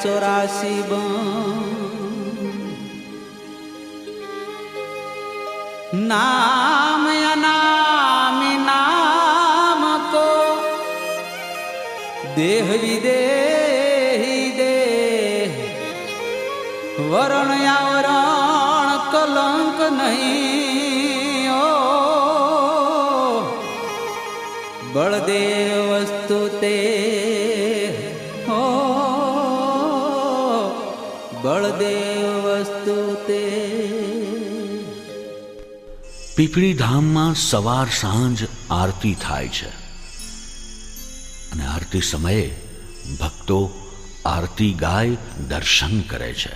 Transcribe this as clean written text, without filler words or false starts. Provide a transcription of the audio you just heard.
84 नाम अनामी नाम को देह विदेही देह वरण आवरण कलंक नहीं ओ बलदेव वस्तु ते हो बलदेव वस्तु ते। પીપળી ધામમાં સવાર સાંજ આરતી થાય છે અને આરતી સમયે ભક્તો આરતી ગાય દર્શન કરે છે।